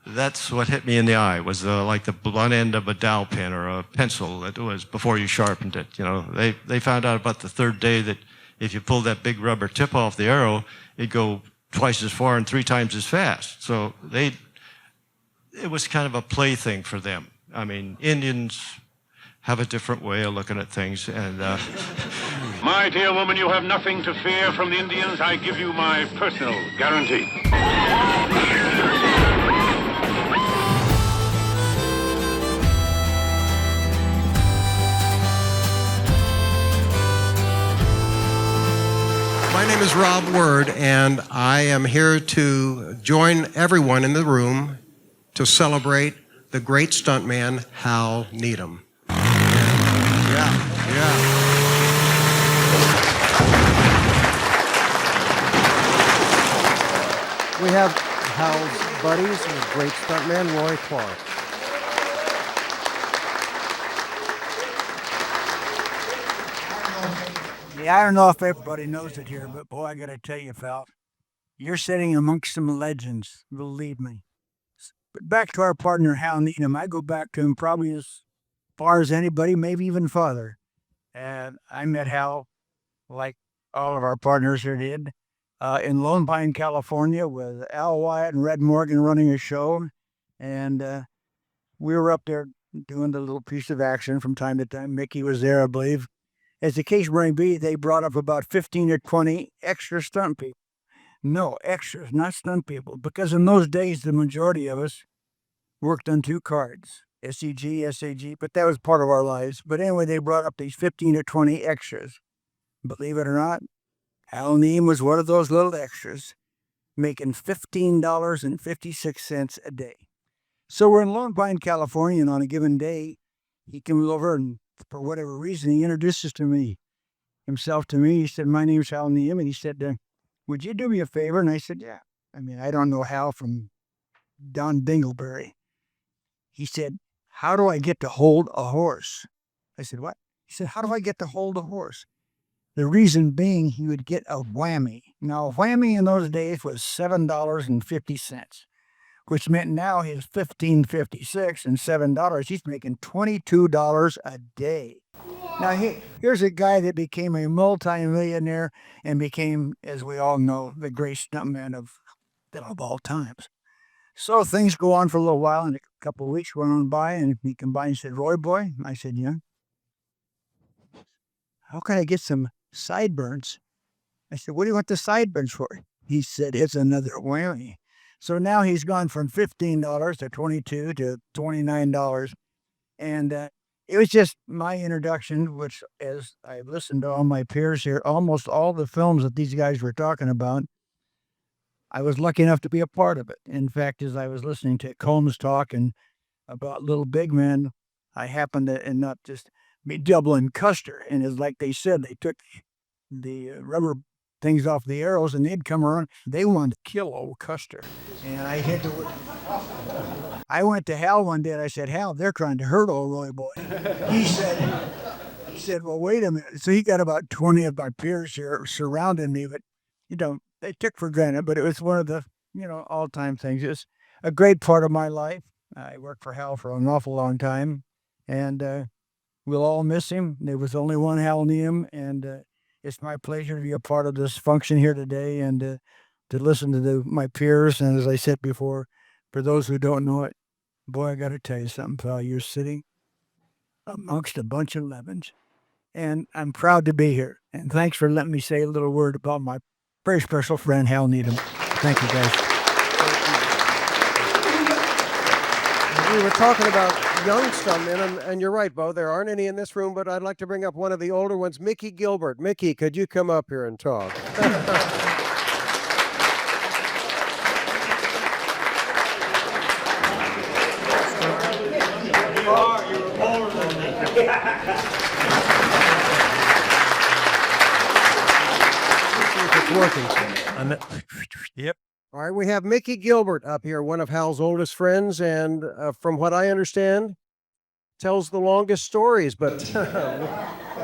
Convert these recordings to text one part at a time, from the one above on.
that's what hit me in the eye, was like the blunt end of a dowel pen or a pencil that was before you sharpened it. You know, they found out about the third day that if you pulled that big rubber tip off the arrow, it'd go twice as far and 3 times as fast. So it was kind of a plaything for them. I mean, Indians have a different way of looking at things, and My dear woman, you have nothing to fear from the Indians. I give you my personal guarantee. My name is Rob Word, and I am here to join everyone in the room to celebrate the great stuntman, Hal Needham. Yeah. We have Hal's buddies, the great stuntman, Roydon Clark. Yeah, I don't know if everybody knows it here, but boy, I gotta tell you, Pal, you're sitting amongst some legends, believe me. But back to our partner, Hal Needham. I go back to him probably as far as anybody, maybe even farther. And I met Hal, like all of our partners here did, in Lone Pine, California, with Al Wyatt and Red Morgan running a show. And we were up there doing the little piece of action from time to time. Mickey was there, I believe. As the case may be, they brought up about 15 or 20 extra stunt people. No, extras, not stunt people, because in those days, the majority of us worked on 2 cards, SEG, SAG, but that was part of our lives. But anyway, they brought up these 15 or 20 extras. Believe it or not, Hal Needham was one of those little extras, making $15.56 a day. So we're in Lone Pine, California, and on a given day, he comes over and for whatever reason, he introduces himself to me. He said, "My name's Hal Needham." And he said, "Would you do me a favor?" And I said, "Yeah." I mean, I don't know Hal from Don Dingleberry. He said, "How do I get to hold a horse?" I said, "What?" He said, "How do I get to hold a horse?" The reason being he would get a whammy. Now, a whammy in those days was $7.50. Which meant now his $15.56 and $7, he's making $22 a day. Now, here's a guy that became a multimillionaire and became, as we all know, the great stuntman of all times. So things go on for a little while, and a couple of weeks went on by, and he came by and said, "Roy boy," I said, "Yeah." "How can I get some sideburns?" I said, "What do you want the sideburns for?" He said, "It's another whammy." So now he's gone from $15 to $22 to $29. And it was just my introduction, which, as I've listened to all my peers here, almost all the films that these guys were talking about, I was lucky enough to be a part of it. In fact, as I was listening to Combs talk and about Little Big Man, I happened to and not just be doubling Custer. And it's like they said, they took the rubber things off the arrows and they'd come around. They wanted to kill old Custer. And I went to Hal one day and I said, "Hal, they're trying to hurt old Roy boy." He said, "Well, wait a minute." So he got about 20 of my peers here surrounding me, but they took for granted, but it was one of the, all-time things. It's a great part of my life. I worked for Hal for an awful long time, and we'll all miss him. There was only one Hal Needham, and it's my pleasure to be a part of this function here today and to listen to my peers. And as I said before, for those who don't know it, boy, I got to tell you something, pal. You're sitting amongst a bunch of lemons, and I'm proud to be here. And thanks for letting me say a little word about my very special friend, Hal Needham. Thank you, guys. We were talking about young stuntmen, and you're right, Bo. There aren't any in this room, but I'd like to bring up one of the older ones, Mickey Gilbert. Mickey, could you come up here and talk? It's working. Yep. All right, we have Mickey Gilbert up here, one of Hal's oldest friends, and from what I understand, tells the longest stories, but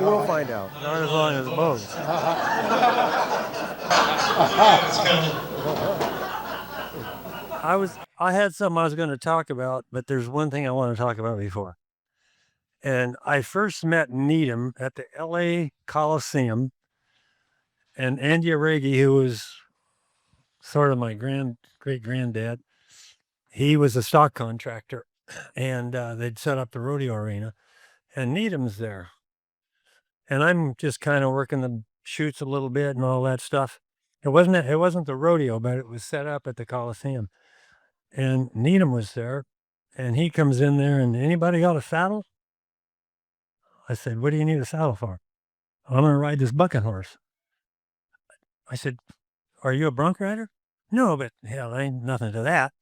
we'll find out. Not as long as most. I had something I was going to talk about, but there's one thing I want to talk about before. And I first met Needham at the LA Coliseum, and Andy Aregi, who was sort of my great granddad, he was a stock contractor, and they'd set up the rodeo arena, and Needham's there. And I'm just kind of working the chutes a little bit and all that stuff. It wasn't the rodeo, but it was set up at the Coliseum. And Needham was there, and he comes in there, and anybody got a saddle? I said, what do you need a saddle for? I'm going to ride this bucking horse. I said, are you a bronc rider? No, but hell, ain't nothing to that.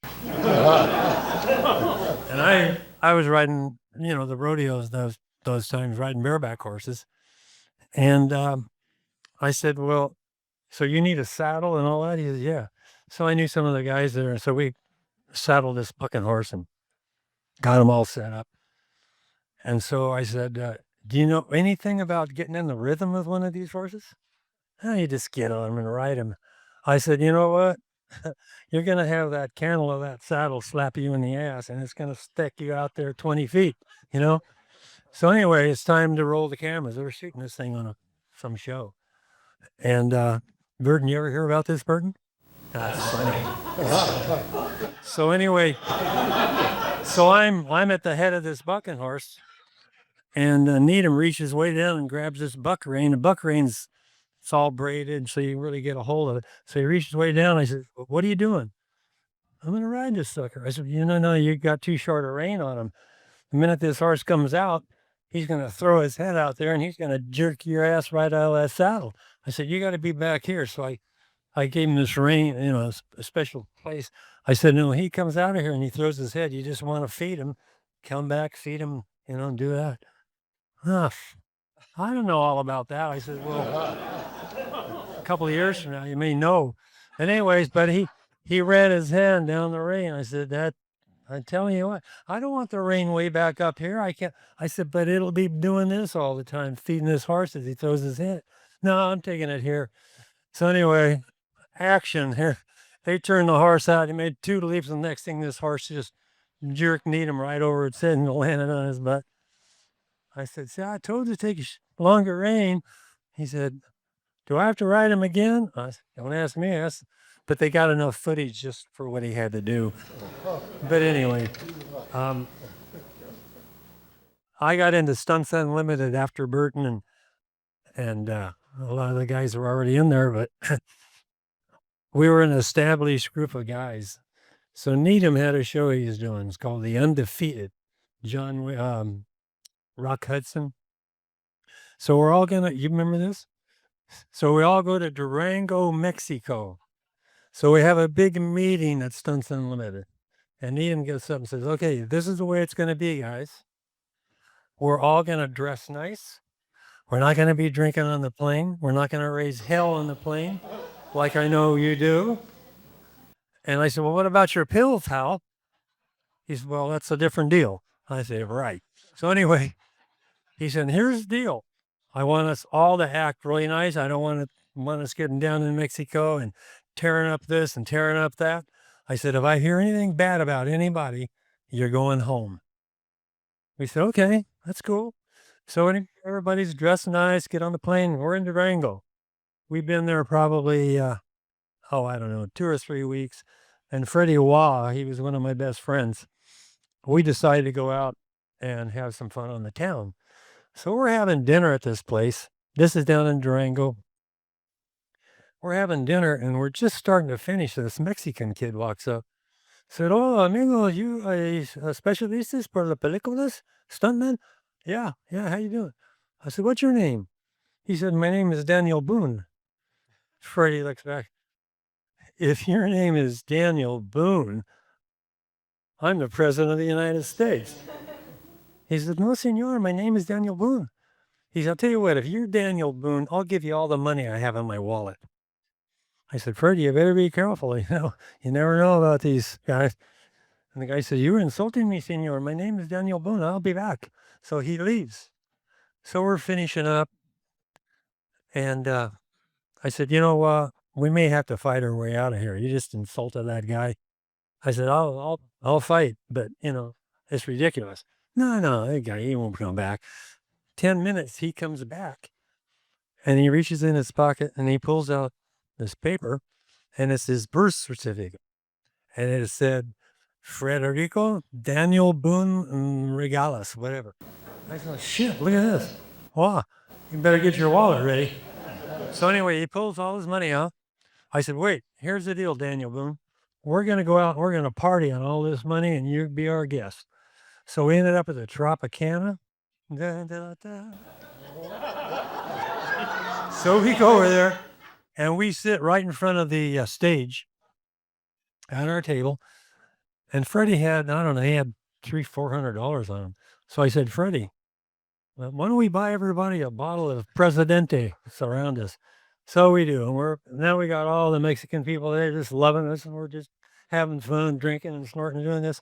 And I was riding, the rodeos those times, riding bareback horses. And I said, well, so you need a saddle and all that? He said, yeah. So I knew some of the guys there. And so we saddled this bucking horse and got them all set up. And so I said, do you know anything about getting in the rhythm of one of these horses? Oh, you just get on him and ride him. I said, you know what? You're going to have that cantle of that saddle slap you in the ass, and it's going to stick you out there 20 feet, So anyway, it's time to roll the cameras. They were shooting this thing on some show. And Burton, you ever hear about this, Burton? That's funny. So anyway, so I'm at the head of this bucking horse, and Needham reaches way down and grabs this buck rein. The buck rein's it's all braided, so you really get a hold of it. So he reaches way down. I said, what are you doing? I'm going to ride this sucker. I said, no, you got too short a rein on him. The minute this horse comes out, he's going to throw his head out there and he's going to jerk your ass right out of that saddle. I said, you got to be back here. So I gave him this rein, a special place. I said, no, he comes out of here and he throws his head. You just want to feed him, come back, feed him, and do that. I don't know all about that. I said, well, a couple of years from now, you may know. And anyways, but he ran his hand down the rein. I said, I'm telling you what, I don't want the rein way back up here. I said, but it'll be doing this all the time, feeding this horse as he throws his head. No, I'm taking it here. So anyway, action here. They turned the horse out. He made 2 leaps. And the next thing, this horse just jerked Needham right over its head and landed on his butt. I said, see, I told you to take a longer rein. He said, do I have to ride him again? I said, don't ask me. But they got enough footage just for what he had to do. But anyway, I got into Stunts Unlimited after Burton, and a lot of the guys were already in there, but we were an established group of guys. So Needham had a show he was doing. It's called The Undefeated. Rock Hudson. So we're all you remember this? So we all go to Durango, Mexico. So we have a big meeting at Stunts Unlimited. And Needham gets up and says, okay, this is the way it's going to be, guys. We're all going to dress nice. We're not going to be drinking on the plane. We're not going to raise hell on the plane like I know you do. And I said, well, what about your pills, Hal? He said, well, that's a different deal. I said, right. So anyway, he said, here's the deal. I want us all to act really nice. I don't want us getting down in Mexico and tearing up this and tearing up that. I said, if I hear anything bad about anybody, you're going home. We said, okay, that's cool. So everybody's dressed nice, get on the plane. We're in Durango. We've been there probably, I don't know, 2 or 3 weeks. And Freddie Waugh, he was one of my best friends. We decided to go out and have some fun on the town. So we're having dinner at this place. This is down in Durango. We're having dinner and we're just starting to finish. This Mexican kid walks up. Said, oh, amigo, you especialistas por las películas? Stuntman? Yeah, how you doing? I said, what's your name? He said, my name is Daniel Boone. Freddie looks back. If your name is Daniel Boone, I'm the president of the United States. He said, no, senor, my name is Daniel Boone. He said, I'll tell you what, if you're Daniel Boone, I'll give you all the money I have in my wallet. I said, Freddie, you better be careful. You never know about these guys. And the guy said, you're insulting me, senor. My name is Daniel Boone. I'll be back. So he leaves. So we're finishing up. And I said, we may have to fight our way out of here. You just insulted that guy. I said, I'll fight, but you know, it's ridiculous. No, that guy, he won't come back. 10 minutes, he comes back and he reaches in his pocket and he pulls out this paper and it's his birth certificate. And it said, Frederico Daniel Boone Regalis, whatever. I thought, shit, look at this. Wow, you better get your wallet ready. So anyway, he pulls all his money out. I said, wait, here's the deal, Daniel Boone. We're going to go out, we're going to party on all this money and you be our guest. So we ended up at the Tropicana. Da, da, da. So we go over there and we sit right in front of the stage at our table. And Freddie had, I don't know, he had $300-400 on him. So I said, Freddie, well, why don't we buy everybody a bottle of Presidente surround us? So we do. And now we got all the Mexican people there just loving us and we're just having fun, drinking and snorting and doing this.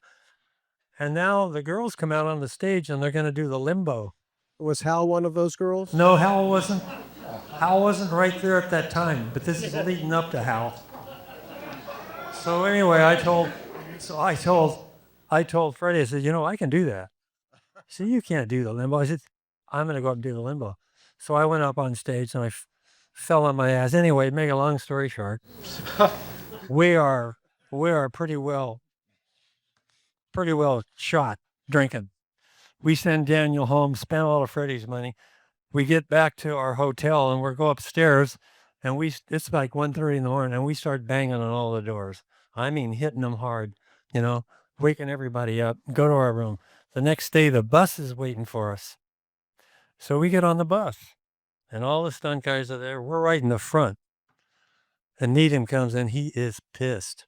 And now the girls come out on the stage and they're going to do the limbo. Was Hal one of those girls? No, Hal wasn't. Hal wasn't right there at that time, but this is leading up to Hal. So anyway, I told Freddie, I said, you know, I can do that. He said, you can't do the limbo. I said, I'm going to go up and do the limbo. So I went up on stage and I fell on my ass. Anyway, make a long story short, we are pretty well shot drinking. We send Daniel home, spend all of Freddie's money. We get back to our hotel and we go upstairs and it's like 1:30 in the morning and we start banging on all the doors. I mean, hitting them hard, you know, waking everybody up, go to our room. The next day, the bus is waiting for us. So we get on the bus and all the stunt guys are there. We're right in the front. And Needham comes in. He is pissed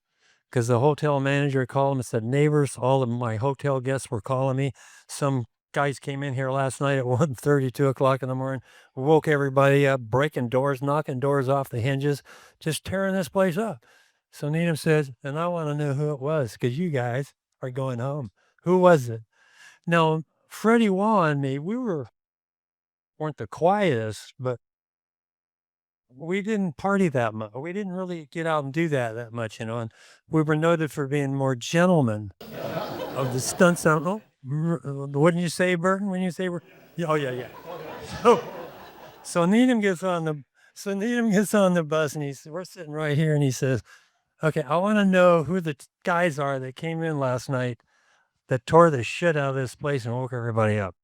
because the hotel manager called him and said, neighbors, all of my hotel guests were calling me. Some guys came in here last night at 1:30, 2 o'clock in the morning, woke everybody up, breaking doors, knocking doors off the hinges, just tearing this place up. So Needham says, and I want to know who it was because you guys are going home. Who was it? Now, Freddie Waugh and me, we weren't the quietest, but we didn't party that much. We didn't really get out and do that much, you know, and we were noted for being more gentlemen of the stunts. Wouldn't you say, Burton, when you say we're, oh yeah. So Needham gets on the bus and we're sitting right here and he says, okay, I want to know who the guys are that came in last night that tore the shit out of this place and woke everybody up.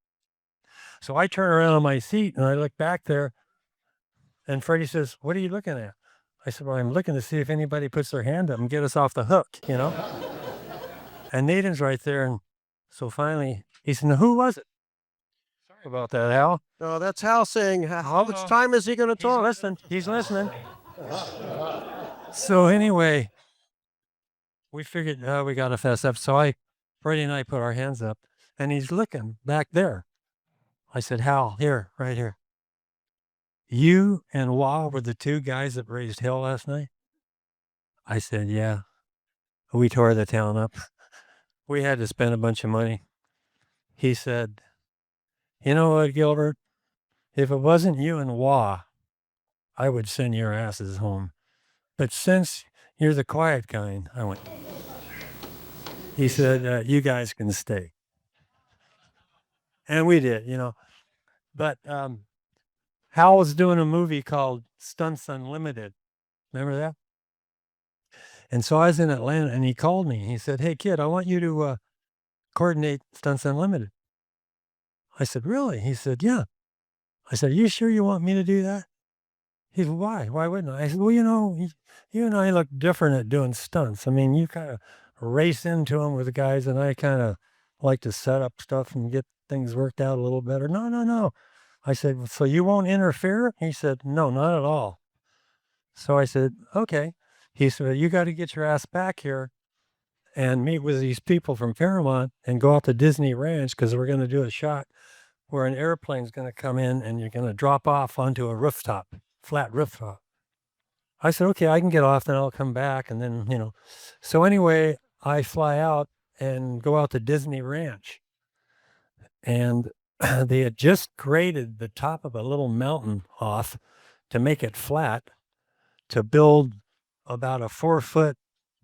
So I turn around on my seat and I look back there and Freddie says, what are you looking at? I said, well, I'm looking to see if anybody puts their hand up and get us off the hook, you know? And Needham's right there. And so finally he said, now, who was it? Sorry about that, Hal. No, that's Hal saying, how much time is he going to talk? He's listening. So anyway, we figured we got to fess up. So Freddie and I put our hands up and he's looking back there. I said, Hal, right here. You and Waugh were the two guys that raised hell last night? I said, yeah. We tore the town up. We had to spend a bunch of money. He said, you know what, Gilbert? If it wasn't you and Waugh, I would send your asses home. But since you're the quiet kind, I went. He said, you guys can stay. And we did, you know. But Hal was doing a movie called Stunts Unlimited. Remember that? And so I was in Atlanta and he called me. He said, hey, kid, I want you to coordinate Stunts Unlimited. I said, really? He said, yeah. I said, are you sure you want me to do that? He said, why? Why wouldn't I? I said, well, you know, you and I look different at doing stunts. I mean, you kind of race into them with the guys and I kind of like to set up stuff and get things worked out a little better. No. I said, so you won't interfere? He said, no, not at all. So I said, okay. He said, you got to get your ass back here and meet with these people from Paramount and go out to Disney Ranch because we're going to do a shot where an airplane's going to come in and you're going to drop off onto a rooftop, flat rooftop. I said, okay, I can get off, then I'll come back. And then, you know, so anyway, I fly out and go out to Disney Ranch. And they had just graded the top of a little mountain off to make it flat, to build about a 4-foot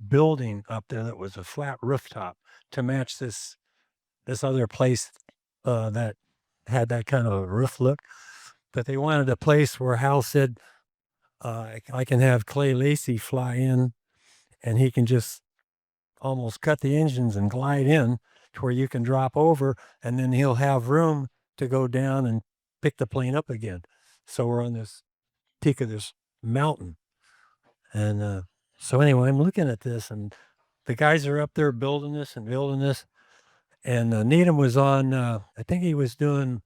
building up there that was a flat rooftop to match this other place that had that kind of a roof look. But they wanted a place where Hal said, I can have Clay Lacey fly in and he can just almost cut the engines and glide in to where you can drop over, and then he'll have room to go down and pick the plane up again. So we're on this peak of this mountain. And so anyway, I'm looking at this, and the guys are up there building this. And Needham was on, I think he was doing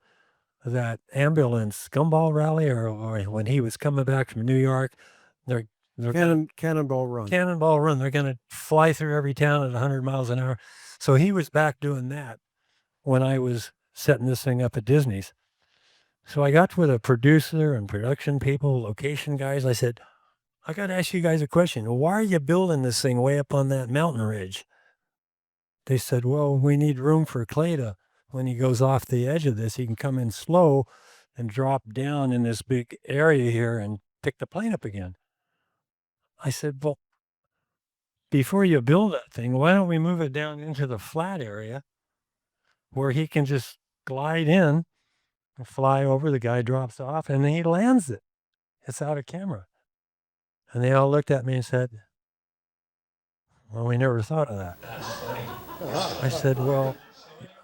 that ambulance gumball rally, or when he was coming back from New York. They're Cannonball Run. Cannonball Run. They're going to fly through every town at 100 miles an hour. So he was back doing that when I was setting this thing up at Disney's. So I got with a producer and production people, location guys. I said, I got to ask you guys a question. Why are you building this thing way up on that mountain ridge? They said, well, we need room for Clay to, when he goes off the edge of this, he can come in slow and drop down in this big area here and pick the plane up again. I said, well, before you build that thing, why don't we move it down into the flat area where he can just glide in and fly over, the guy drops off, and then he lands it. It's out of camera. And they all looked at me and said, well, we never thought of that. I said, well,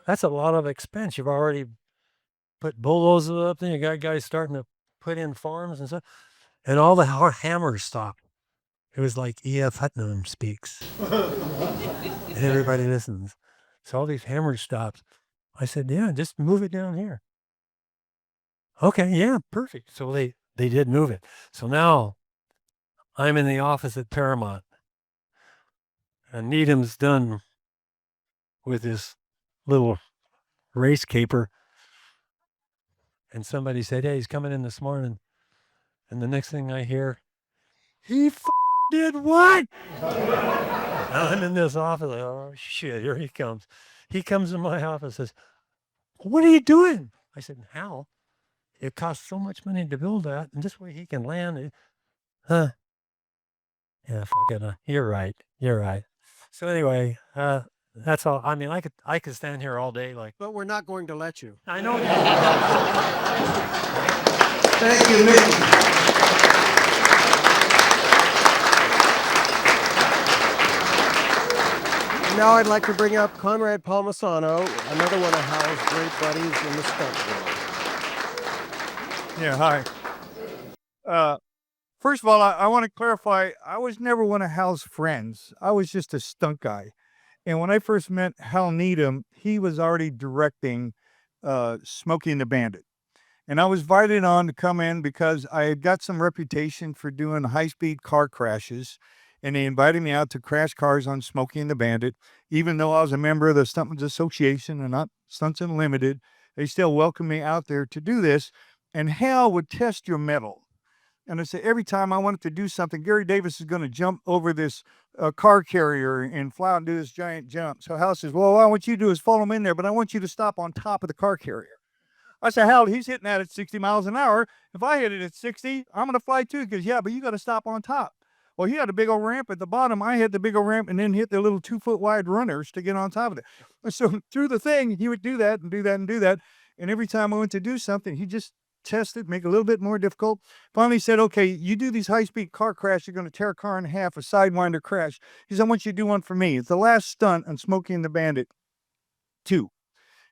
that's a lot of expense. You've already put bulldozers up there. You got guys starting to put in farms and stuff. And all the hammers stopped. It was like E.F. Hutton speaks. And everybody listens. So all these hammers stopped. I said, yeah, just move it down here. Okay, yeah, perfect. So they did move it. So now I'm in the office at Paramount. And Needham's done with his little race caper. And somebody said, hey, he's coming in this morning. And the next thing I hear, he did what? I'm in this office, like, oh shit, here he comes. He comes in my office and says, what are you doing? I said, Hal, it costs so much money to build that, and this way he can land it. Huh? Yeah, fuck it. You're right. So anyway, that's all. I mean, I could stand here all day, like. But we're not going to let you. I know. Thank you, Mickey. Now I'd like to bring up Conrad Palmisano, another one of Hal's great buddies in the stunt world. Yeah, hi. First of all, I want to clarify, I was never one of Hal's friends. I was just a stunt guy. And when I first met Hal Needham, he was already directing SMOKEY and the Bandit. And I was invited on to come in because I had got some reputation for doing high-speed car crashes. And they invited me out to crash cars on SMOKEY and the Bandit. Even though I was a member of the Stuntmen's Association and not Stunts Unlimited, they still welcomed me out there to do this. And Hal would test your mettle. And I said, every time I wanted to do something, Gary Davis is going to jump over this car carrier and fly out and do this giant jump. So Hal says, well, what I want you to do is follow him in there, but I want you to stop on top of the car carrier. I said, Hal, he's hitting that at 60 miles an hour. If I hit it at 60, I'm going to fly too. Because, yeah, but you got to stop on top. Well, he had a big old ramp at the bottom. I hit the big old ramp and then hit the little 2-foot wide runners to get on top of it. So through the thing, he would do that and do that and do that. And every time I went to do something, he just tested, make it a little bit more difficult. Finally said, okay, you do these high-speed car crash, you're going to tear a car in half, a sidewinder crash. He said, I want you to do one for me. It's the last stunt on SMOKEY and the Bandit 2.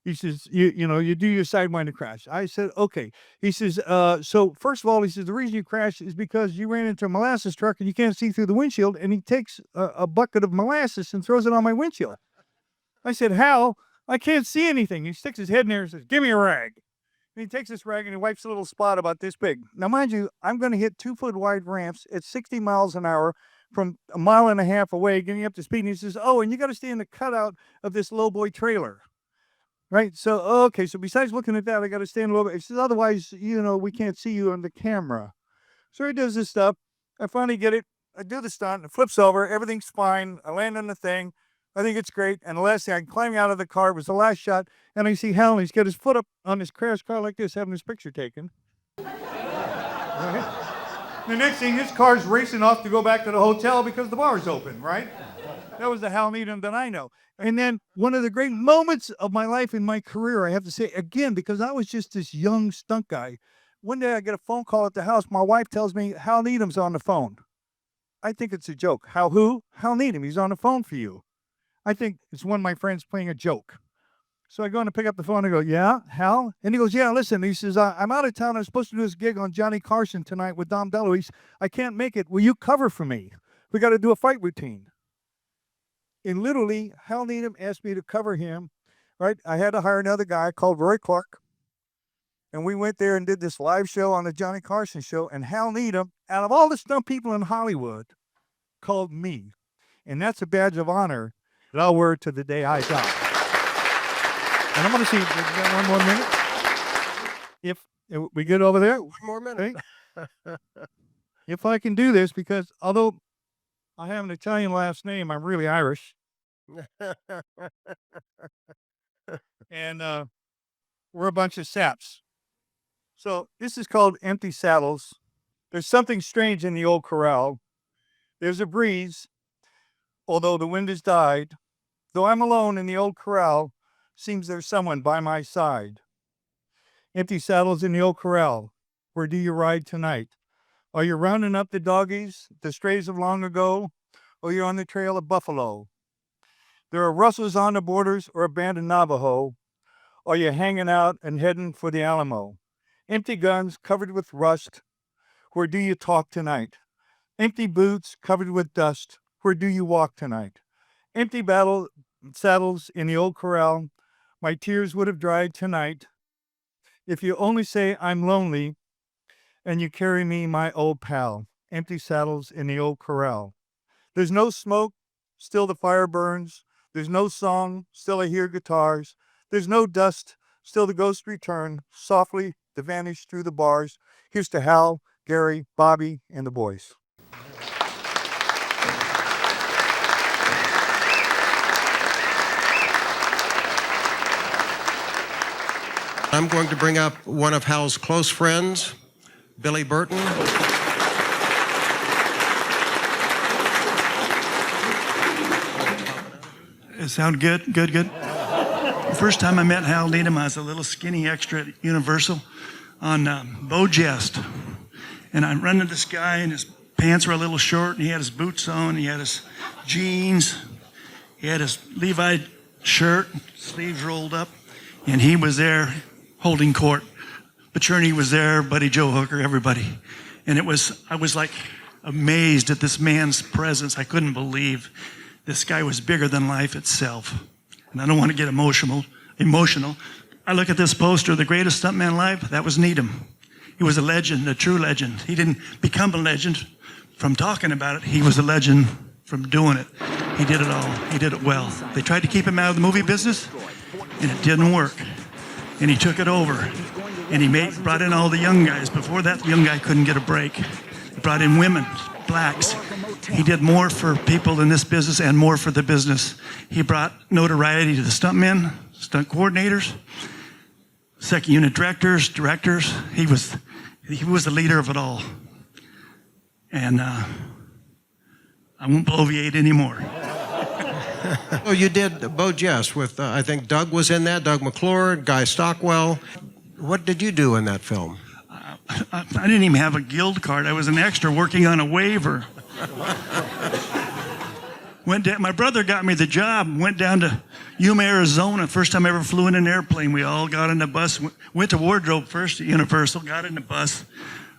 He says, you do your sidewinder crash. I said, okay. He says, so first of all, he says, the reason you crashed is because you ran into a molasses truck and you can't see through the windshield. And he takes a bucket of molasses and throws it on my windshield. I said, Hal, I can't see anything. He sticks his head in there and says, give me a rag. And he takes this rag and he wipes a little spot about this big. Now, mind you, I'm going to hit 2-foot wide ramps at 60 miles an hour from a mile and a half away, getting up to speed. And he says, oh, and you got to stay in the cutout of this lowboy trailer. Right. So, okay. So besides looking at that, I got to stand a little bit. He says, otherwise, we can't see you on the camera. So he does this stuff. I finally get it. I do the stunt. It flips over. Everything's fine. I land on the thing. I think it's great. And the last thing, I'm climbing out of the car. It was the last shot. And I see Hal, and he's got his foot up on this crash car like this, having his picture taken. Right? The next thing, his car's racing off to go back to the hotel because the bar's open, right? That was the Hal Needham that I know. And then one of the great moments of my life in my career, I have to say, again, because I was just this young stunt guy. One day I get a phone call at the house. My wife tells me Hal Needham's on the phone. I think it's a joke. Hal who? Hal Needham. He's on the phone for you. I think it's one of my friends playing a joke. So I go in to pick up the phone and I go, yeah, Hal? And he goes, yeah, listen. He says, I'm out of town. I'm supposed to do this gig on Johnny Carson tonight with Dom DeLuise. I can't make it. Will you cover for me? We got to do a fight routine. And literally, Hal Needham asked me to cover him, right? I had to hire another guy called Roydon Clark. And we went there and did this live show on the Johnny Carson show. And Hal Needham, out of all the stunt people in Hollywood, called me. And that's a badge of honor that I'll wear to the day I die. And I'm going to see, one more minute. If we get over there. One more minute. If I can do this, because although I have an Italian last name, I'm really Irish. And we're a bunch of saps. So this is called Empty Saddles. There's something strange in the old corral. There's a breeze, although the wind has died. Though I'm alone in the old corral, seems there's someone by my side. Empty saddles in the old corral. Where do you ride tonight? Are you rounding up the doggies, the strays of long ago, or you're on the trail of buffalo? There are rustles on the borders or a band of Navajo. Are you hanging out and heading for the Alamo? Empty guns covered with rust. Where do you talk tonight? Empty boots covered with dust. Where do you walk tonight? Empty saddles in the old corral. My tears would have dried tonight. If you only say I'm lonely and you carry me, my old pal. Empty saddles in the old corral. There's no smoke, still the fire burns. There's no song, still I hear guitars. There's no dust, still the ghosts return. Softly to vanish through the bars. Here's to Hal, Gary, Bobby, and the boys. I'm going to bring up one of Hal's close friends, Billy Burton. It sound good? Good. The first time I met Hal Needham, I was a little skinny extra at Universal on Beau Jest. And I run into this guy, and his pants were a little short, and he had his boots on, he had his jeans, he had his Levi shirt, sleeves rolled up, and he was there holding court. Pacerni was there, Buddy Joe Hooker, everybody. And I was like amazed at this man's presence. I couldn't believe this guy was bigger than life itself. And I don't want to get emotional. I look at this poster, the greatest stuntman alive, that was Needham. He was a legend, a true legend. He didn't become a legend from talking about it. He was a legend from doing it. He did it all. He did it well. They tried to keep him out of the movie business, and it didn't work. And he took it over. And he brought in all the young guys. Before that, the young guy couldn't get a break. He brought in women, blacks. He did more for people in this business and more for the business. He brought notoriety to the stuntmen, stunt coordinators, second unit directors. He was the leader of it all. And I won't bloviate anymore. Oh, you did Beau Jest with, I think Doug was in that, Doug McClure, Guy Stockwell. What did you do in that film? I didn't even have a guild card. I was an extra working on a waiver. My brother got me the job. Went down to Yuma, Arizona. First time I ever flew in an airplane. We all got in a bus. Went to Wardrobe first at Universal. Got in a bus.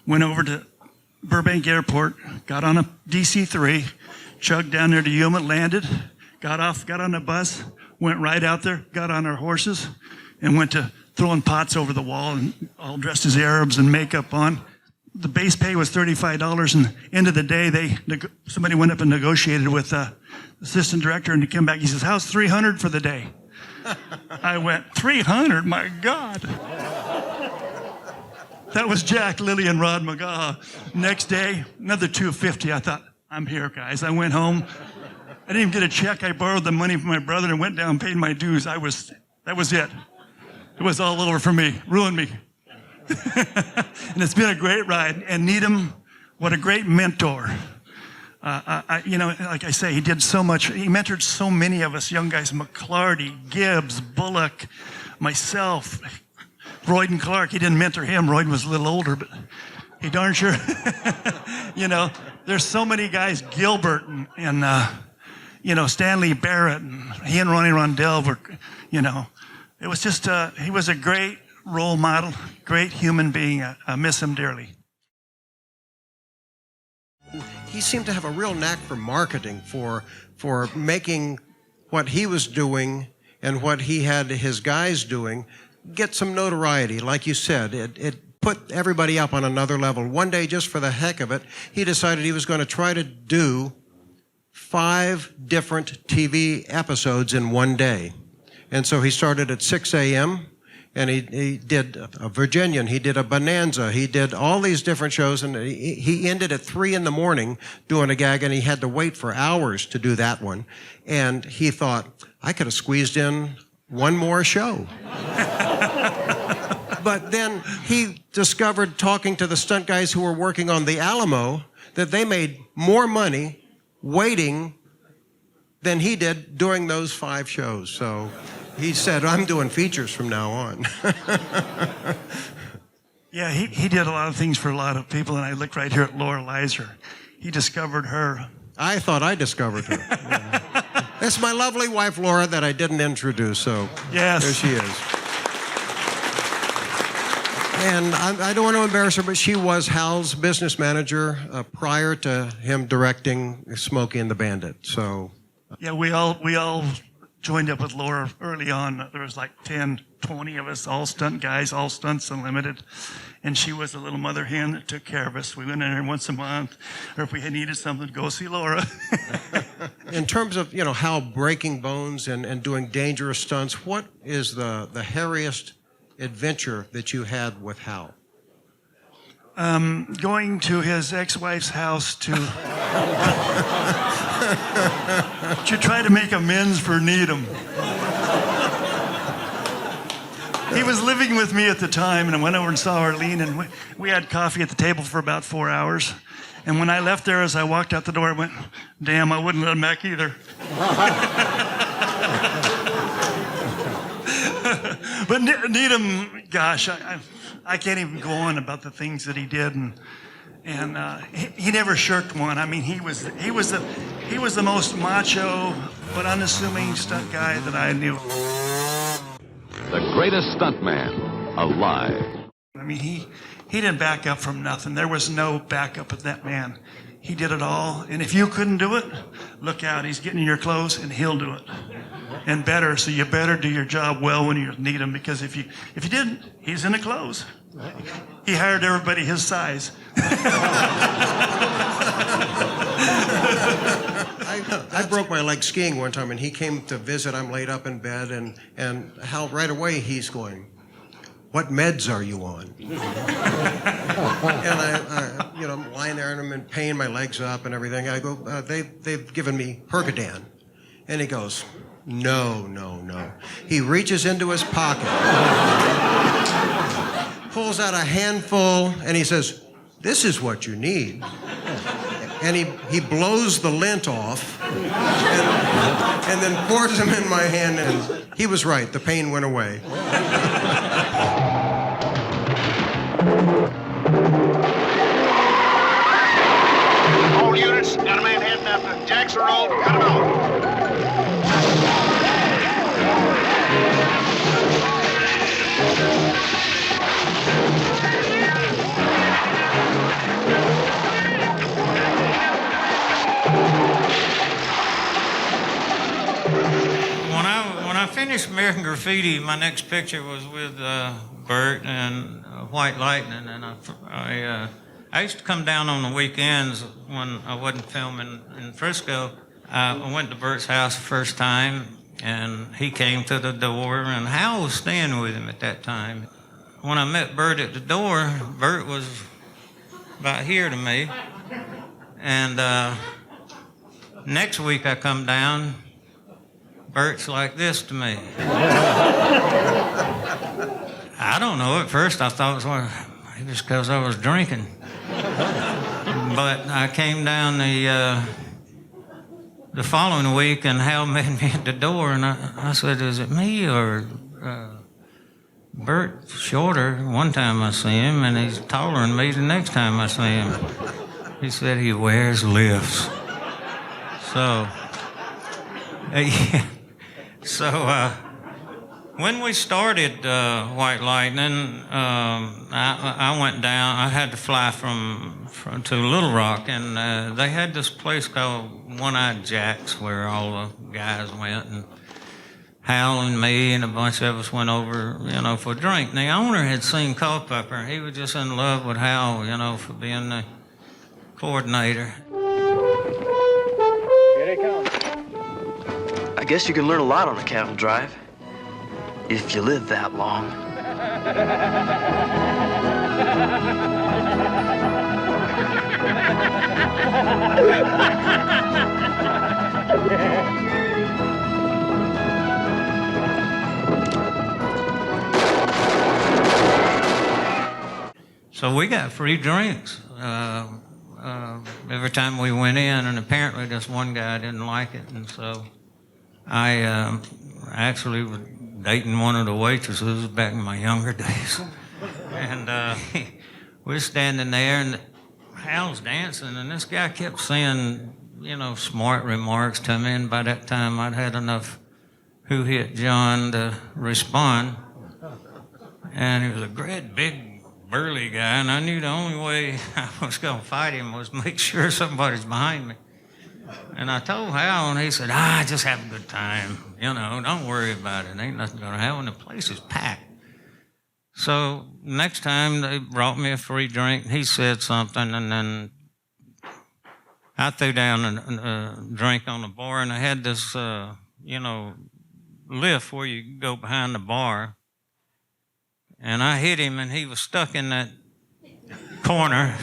Went over to Burbank Airport. Got on a DC-3. Chugged down there to Yuma. Landed. Got off. Got on a bus. Went right out there. Got on our horses. And went to throwing pots over the wall and all dressed as Arabs and makeup on. The base pay was $35, and end of the day, somebody went up and negotiated with the assistant director, and he came back. He says, "How's $300 for the day?" I went, "$300? My God!" That was Jack, Lily, and Rod McGaw. Next day, another $250. I thought, I'm here, guys. I went home. I didn't even get a check. I borrowed the money from my brother and went down and paid my dues. That was it. It was all over for me. Ruined me. And it's been a great ride. And Needham, what a great mentor. Like I say, he did so much. He mentored so many of us young guys: McClarty, Gibbs, Bullock, myself, Roydon Clark. He didn't mentor him. Roydon was a little older, but he darn sure. There's so many guys. Gilbert and Stanley Barrett, and he and Ronnie Rondell were, it was just he was a great role model, great human being. I miss him dearly. He seemed to have a real knack for marketing, for making what he was doing and what he had his guys doing get some notoriety. Like you said, it put everybody up on another level. One day, just for the heck of it, he decided he was going to try to do 5 different TV episodes in one day. And so he started at 6 a.m., and he did a Virginian, he did a Bonanza, he did all these different shows, and he ended at 3 in the morning doing a gag, and he had to wait for hours to do that one. And he thought, I could have squeezed in one more show. But then he discovered, talking to the stunt guys who were working on the Alamo, that they made more money waiting than he did during those 5 shows. So he said, I'm doing features from now on. Yeah, he did a lot of things for a lot of people, and I look right here at Laura Leiser. He discovered her. I thought I discovered her. Yeah. That's my lovely wife, Laura, that I didn't introduce, so Yes. there she is. And I don't want to embarrass her, but she was Hal's business manager prior to him directing Smokey and the Bandit. So Yeah, we all joined up with Laura early on. There was like 10, 20 of us, all stunt guys, all Stunts Unlimited. And she was a little mother hen that took care of us. We went in there once a month, or if we had needed something, go see Laura. in terms of, Hal breaking bones and doing dangerous stunts, what is the hairiest adventure that you had with Hal? Going to his ex-wife's house to try to make amends for Needham. He was living with me at the time, and I went over and saw Arlene, and we had coffee at the table for about 4 hours. And when I left there, as I walked out the door, I went, damn, I wouldn't let him back either. But Needham, gosh, I can't even go on about the things that he did, and he never shirked one. I mean, he was the most macho but unassuming stunt guy that I knew. The greatest stuntman alive. I mean, he didn't back up from nothing. There was no backup of that man. He did it all, and if you couldn't do it, look out. He's getting in your clothes, and he'll do it. And better, so you better do your job well when you need him, because if you didn't, he's in the clothes. He hired everybody his size. I broke my leg skiing one time, and he came to visit. I'm laid up in bed, and Hal, right away, he's going, what meds are you on? And I'm lying there, and I'm in pain, my leg's up and everything. I go, they've given me Percodan. And he goes, no. He reaches into his pocket, pulls out a handful, and he says, this is what you need. And he blows the lint off and then pours them in my hand, and he was right. The pain went away. All units, got a man heading up to Jackson Road. Cut him off. When I finished American Graffiti, my next picture was with Burt and White Lightning, and I used to come down on the weekends when I wasn't filming in Frisco. I went to Burt's house the first time, and he came to the door, and Hal was staying with him at that time. When I met Burt at the door, Burt was about here to me, and next week I come down, Burt's like this to me. I don't know. At first I thought it was just because I was drinking. But I came down the following week, and Hal met me at the door, and I said, "Is it me or Bert shorter?" One time I see him, and he's taller than me the next time I see him. He said he wears lifts. So, yeah. So when we started White Lightning, I went down. I had to fly to Little Rock, and they had this place called One-Eyed Jack's where all the guys went, and Hal and me and a bunch of us went over, for a drink. And the owner had seen Culpepper. He was just in love with Hal, for being the coordinator. Here they come. I guess you can learn a lot on a cattle drive, if you live that long. So we got free drinks every time we went in, and apparently this one guy didn't like it, and so I actually was dating one of the waitresses back in my younger days, and we were standing there, and Hal's dancing, and this guy kept saying, smart remarks to me, and by that time I'd had enough Who Hit John to respond, and he was a great big burly guy, and I knew the only way I was going to fight him was make sure somebody's behind me. And I told Hal, and he said, just have a good time. Don't worry about it. Ain't nothing going to happen. The place is packed. So next time they brought me a free drink, he said something, and then I threw down a drink on the bar, and I had this, lift where you go behind the bar. And I hit him, and he was stuck in that corner.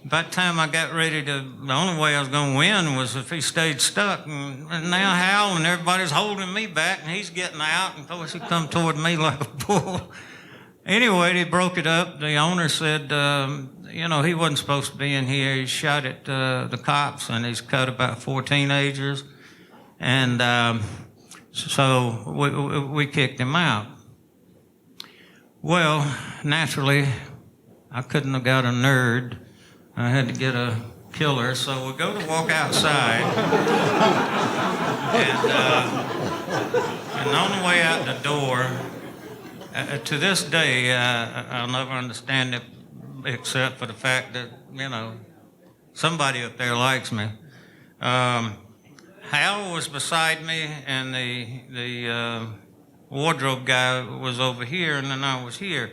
By the time I got ready the only way I was going to win was if he stayed stuck. And now Hal and everybody's holding me back, and he's getting out, and of course he come toward me like a bull. Anyway, they broke it up. The owner said, he wasn't supposed to be in here. He shot at the cops, and he's cut about 4 teenagers. And so we kicked him out. Well, naturally, I couldn't have got a nerd. I had to get a killer, so we go to walk outside. And on the way out the door, to this day, I'll never understand it except for the fact that, somebody up there likes me. Hal was beside me, and the wardrobe guy was over here, and then I was here.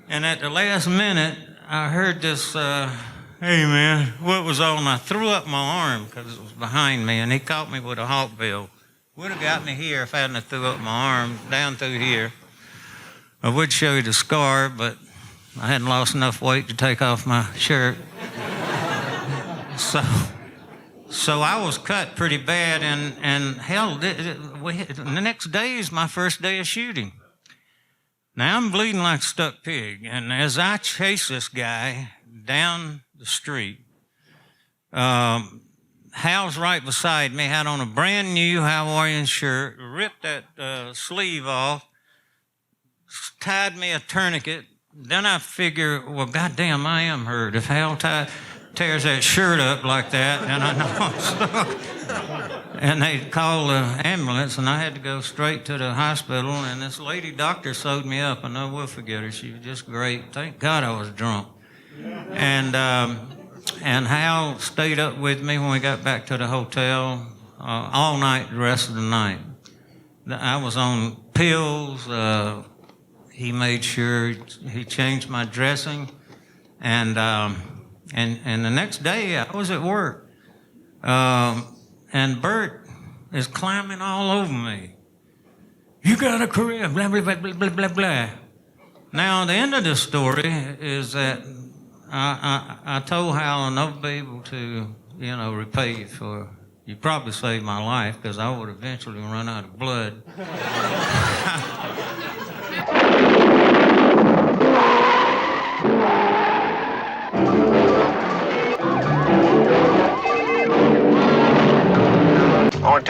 And at the last minute, I heard this, "Hey man, what was on?" I threw up my arm because it was behind me, and he caught me with a hawk bill. Would have got me here if I hadn't threw up my arm down through here. I would show you the scar, but I hadn't lost enough weight to take off my shirt. So I was cut pretty bad, and hell, the next day is my first day of shooting. Now I'm bleeding like a stuck pig, and as I chase this guy down the street, Hal's right beside me, had on a brand new Hawaiian shirt, ripped that sleeve off, tied me a tourniquet. Then I figure, well, goddamn, I am hurt. If Hal tears that shirt up like that, and I know I'm stuck. And they called the ambulance, and I had to go straight to the hospital, and this lady doctor sewed me up. I know we'll forget her. She was just great. Thank God I was drunk. And Hal stayed up with me when we got back to the hotel all night, the rest of the night. I was on pills. He made sure he changed my dressing, and the next day I was at work, and Bert is climbing all over me. "You got a career, blah, blah, blah, blah, blah, blah." Now, the end of the story is that I told Hal I'll never be able to, repay you for, you probably saved my life, because I would eventually run out of blood.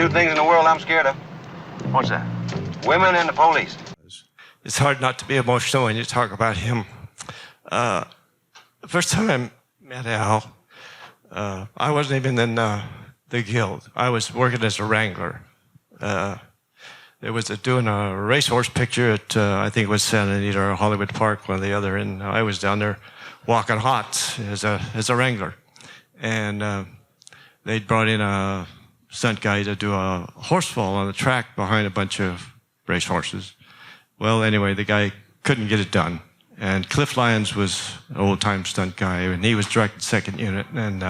two things in the world I'm scared of. What's that? Women and the police. It's hard not to be emotional when you talk about him. The first time I met Hal, I wasn't even in the guild. I was working as a wrangler. There was doing a racehorse picture at, I think it was Santa Anita or Hollywood Park, one or the other, and I was down there walking hot as a wrangler. And they'd brought in a stunt guy to do a horse fall on the track behind a bunch of racehorses. Well, anyway, the guy couldn't get it done. And Cliff Lyons was an old-time stunt guy, and he was directing second unit. And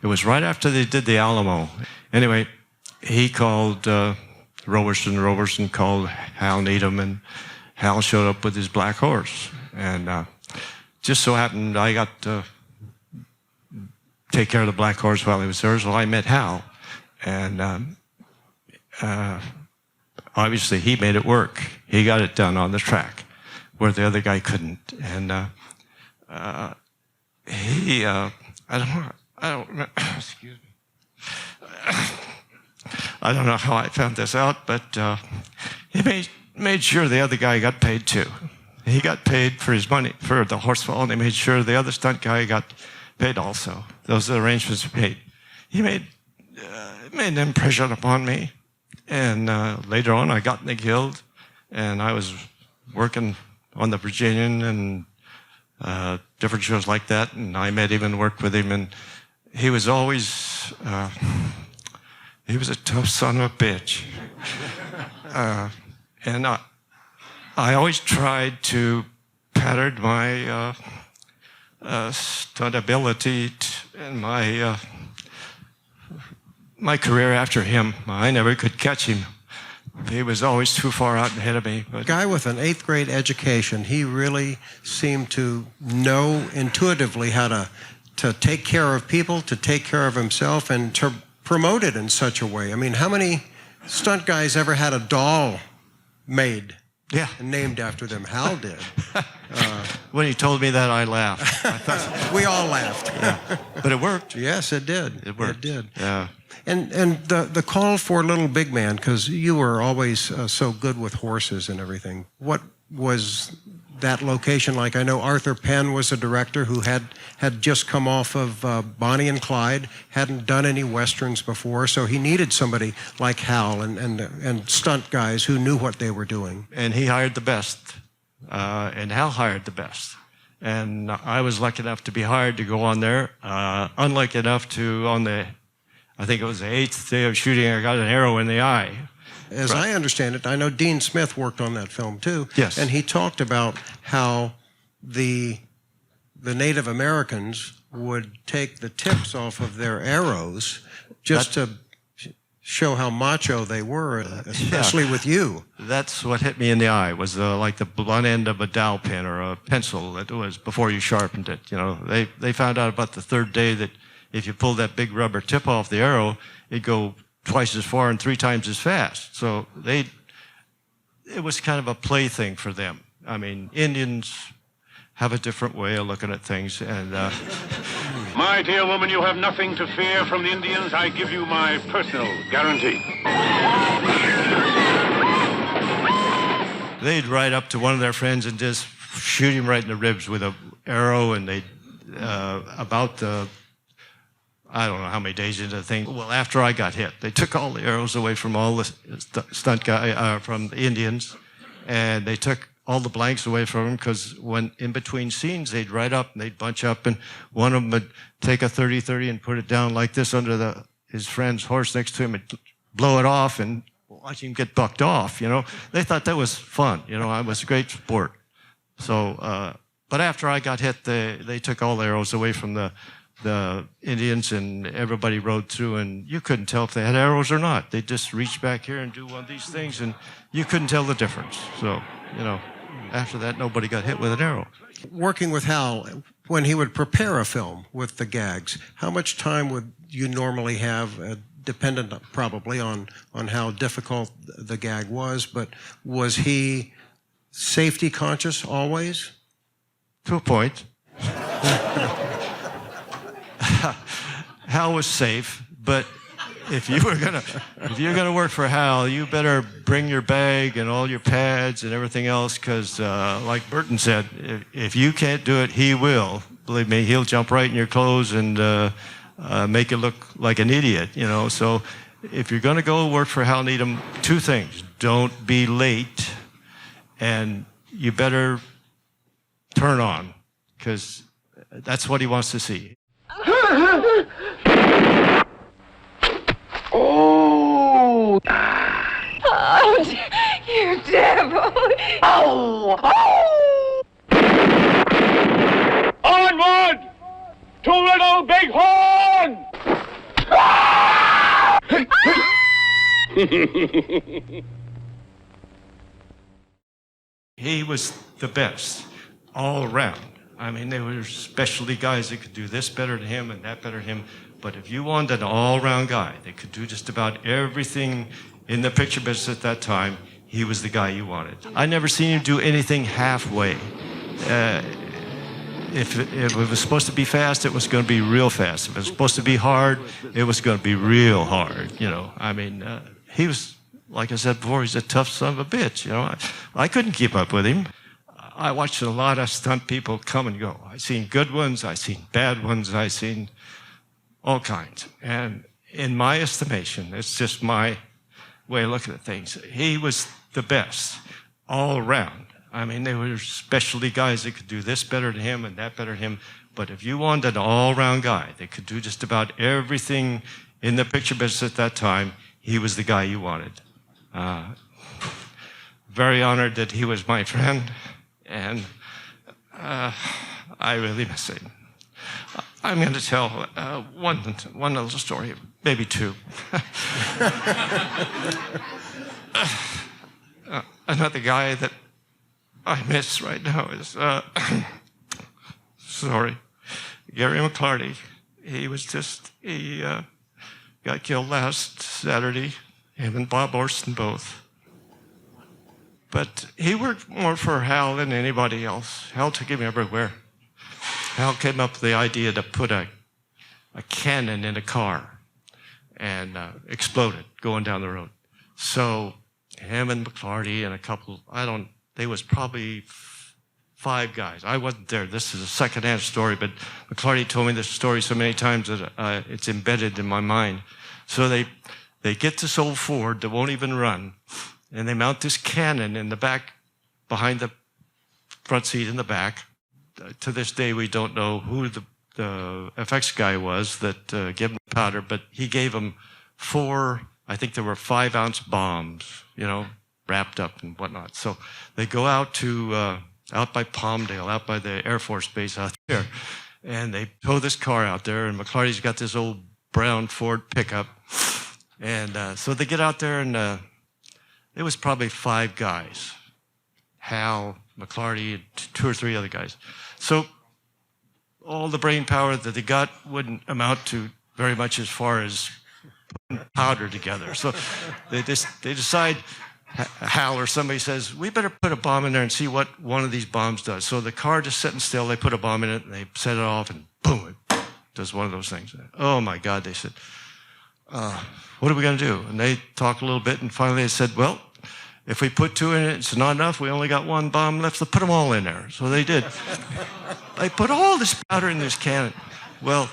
it was right after they did the Alamo. Anyway, he called Roberson called Hal Needham, and Hal showed up with his black horse. And just so happened I got to take care of the black horse while he was there, so I met Hal. And obviously he made it work. He got it done on the track where the other guy couldn't. And I don't know, excuse me. I don't know how I found this out, but he made sure the other guy got paid too. He got paid for his money, for the horse fall, and he made sure the other stunt guy got paid also. Those arrangements were made. He made an impression upon me. And later on, I got in the guild, and I was working on the Virginian and different shows like that, and I met him and worked with him, and he was always, he was a tough son of a bitch. And I always tried to pattern my stunt ability and my career after him. I never could catch him. He was always too far out ahead of me. But Guy with an 8th grade education, he really seemed to know intuitively how to take care of people, to take care of himself, and to promote it in such a way. I mean, how many stunt guys ever had a doll made? Yeah. And named after them? Hal did. When he told me that, I laughed. I thought, we all laughed. Yeah. But it worked. Yes, it did. It worked. It did. Yeah. And the call for Little Big Man, because you were always so good with horses and everything. What was that location like? I know Arthur Penn was a director who had just come off of Bonnie and Clyde, hadn't done any westerns before, so he needed somebody like Hal and stunt guys who knew what they were doing. And he hired the best, and Hal hired the best. And I was lucky enough to be hired to go on there. Unlucky enough to, on the, I think it was the 8th day of shooting, I got an arrow in the eye. As I understand it, I know Dean Smith worked on that film too. Yes. And he talked about how the Native Americans would take the tips off of their arrows just to show how macho they were, especially with you. That's what hit me in the eye, was like the blunt end of a dowel pin or a pencil that was before you sharpened it. You know, they found out about the 3rd day that if you pulled that big rubber tip off the arrow, it'd go twice as far and 3 times as fast. So it was kind of a plaything for them. I mean, Indians have a different way of looking at things. And My dear woman, you have nothing to fear from the Indians. I give you my personal guarantee. they'd ride up to one of their friends and just shoot him right in the ribs with an arrow, and they'd, about the, I don't know how many days into the thing. Well, after I got hit, they took all the arrows away from all the stunt guy, from the Indians, and they took all the blanks away from them, because when in between scenes, they'd ride up and they'd bunch up, and one of them would take a 30-30 and put it down like this under his friend's horse next to him and blow it off and watch him get bucked off, you know. They thought that was fun, you know. It was a great sport. So, but after I got hit, they took all the arrows away from the Indians, and everybody rode through, and you couldn't tell if they had arrows or not. They just reach back here and do one of these things, and you couldn't tell the difference. So, you know, after that, nobody got hit with an arrow. Working with Hal, when he would prepare a film with the gags, how much time would you normally have, dependent probably on how difficult the gag was, but was he safety conscious always? To a point. Hal was safe, but if you're gonna work for Hal, you better bring your bag and all your pads and everything else, because like Burton said, if you can't do it, he will. Believe me, he'll jump right in your clothes and make you look like an idiot, you know. So if you're gonna go work for Hal Needham, two things: don't be late, and you better turn on, because that's what he wants to see. Oh! Oh, you devil! Oh! Oh! Onward to Little Bighorn! He was the best all around. I mean, there were specialty guys that could do this better than him and that better than him. But if you wanted an all-around guy that could do just about everything in the picture business at that time, he was the guy you wanted. I never seen him do anything halfway. If it was supposed to be fast, it was going to be real fast. If it was supposed to be hard, it was going to be real hard. You know, I mean, he was, like I said before, he's a tough son of a bitch. You know, I couldn't keep up with him. I watched a lot of stunt people come and go. I seen good ones, I seen bad ones, I seen all kinds. And in my estimation, it's just my way of looking at things, he was the best all around. I mean, there were specialty guys that could do this better than him and that better than him. But if you wanted an all-around guy that could do just about everything in the picture business at that time, he was the guy you wanted. Very honored that he was my friend, and I really miss him. I'm going to tell one little story, maybe two. Another guy that I miss right now is, Gary McClarty. He was he got killed last Saturday, him and Bob Orson both. But he worked more for Hal than anybody else. Hal took him everywhere. Hal came up with the idea to put a cannon in a car and explode it going down the road. So him and McClarty and a couple, they was probably 5 guys. I wasn't there. This is a secondhand story, but McClarty told me this story so many times that it's embedded in my mind. So they get this old Ford that won't even run, and they mount this cannon in the back, behind the front seat in the back. To this day, we don't know who the effects guy was that gave them the powder, but he gave them 4, I think there were 5-ounce bombs, you know, wrapped up and whatnot. So they go out to, out by Palmdale, out by the Air Force Base out there, and they tow this car out there, and McClarty's got this old brown Ford pickup. And so they get out there, and it was probably 5 guys. Hal, McClarty, and 2 or 3 other guys. So all the brain power that they got wouldn't amount to very much as far as putting powder together. So they decide, Hal or somebody says, we better put a bomb in there and see what one of these bombs does. So the car just sitting still, they put a bomb in it, and they set it off, and boom, it does one of those things. Oh my God, they said, what are we going to do? And they talked a little bit, and finally they said, well, if we put 2 in it, it's not enough. We only got 1 bomb left, so put them all in there. So they did. They put all this powder in this cannon. Well,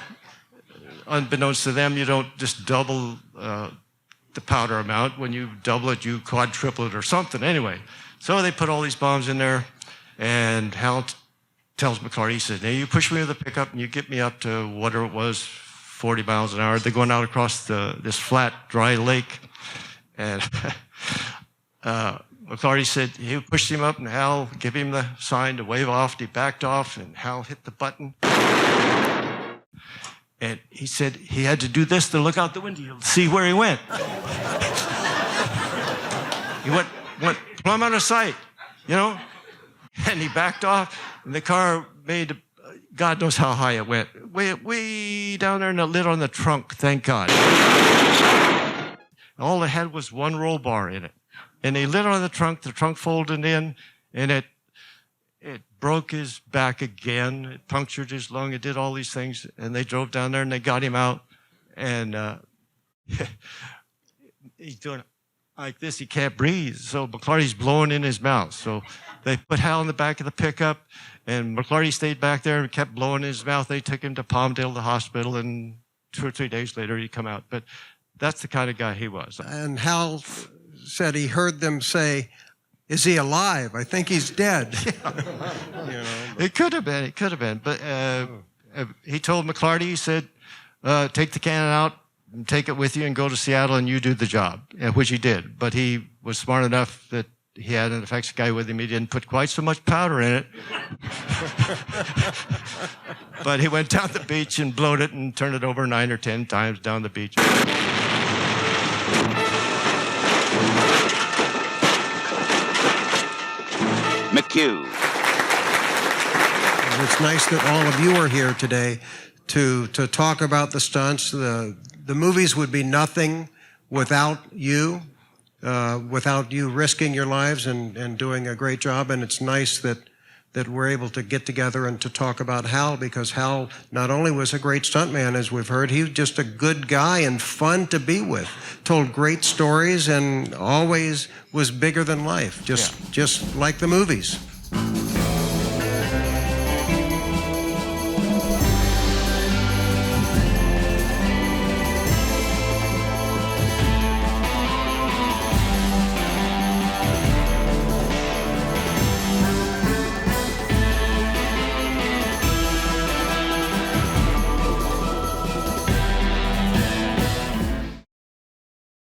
unbeknownst to them, you don't just double the powder amount. When you double it, you quadruple it or something. Anyway, so they put all these bombs in there, and Hal tells McClarty, he said, now you push me with the pickup and you get me up to whatever it was, 40 miles an hour. They're going out across this flat, dry lake. And McClarty said he pushed him up, and Hal gave him the sign to wave off. And he backed off, and Hal hit the button. And he said he had to do this to look out the window to see where he went. He went plumb out of sight, you know? And he backed off, and the car made, God knows how high it went. Way down there, and it lit on the trunk, thank God. All it had was 1 roll bar in it. And they lit on the trunk folded in, and it broke his back again. It punctured his lung. It did all these things. And they drove down there, and they got him out. And he's doing like this. He can't breathe. So McClarty's blowing in his mouth. So they put Hal in the back of the pickup, and McClarty stayed back there and kept blowing in his mouth. They took him to Palmdale, the hospital, and 2 or 3 days later he'd come out. But that's the kind of guy he was. And Hal said he heard them say, "Is he alive? I think he's dead." It could have been. It could have been. But he told McClarty, he said, take the cannon out and take it with you and go to Seattle and you do the job, which he did. But he was smart enough that he had an effects guy with him. He didn't put quite so much powder in it. But he went down the beach and blowed it and turned it over 9 or 10 times down the beach. McHugh. It's nice that all of you are here today to talk about the stunts. The movies would be nothing without you risking your lives and doing a great job. And it's nice that we're able to get together and to talk about Hal, because Hal not only was a great stuntman, as we've heard, he was just a good guy and fun to be with. Told great stories and always was bigger than life, just like the movies.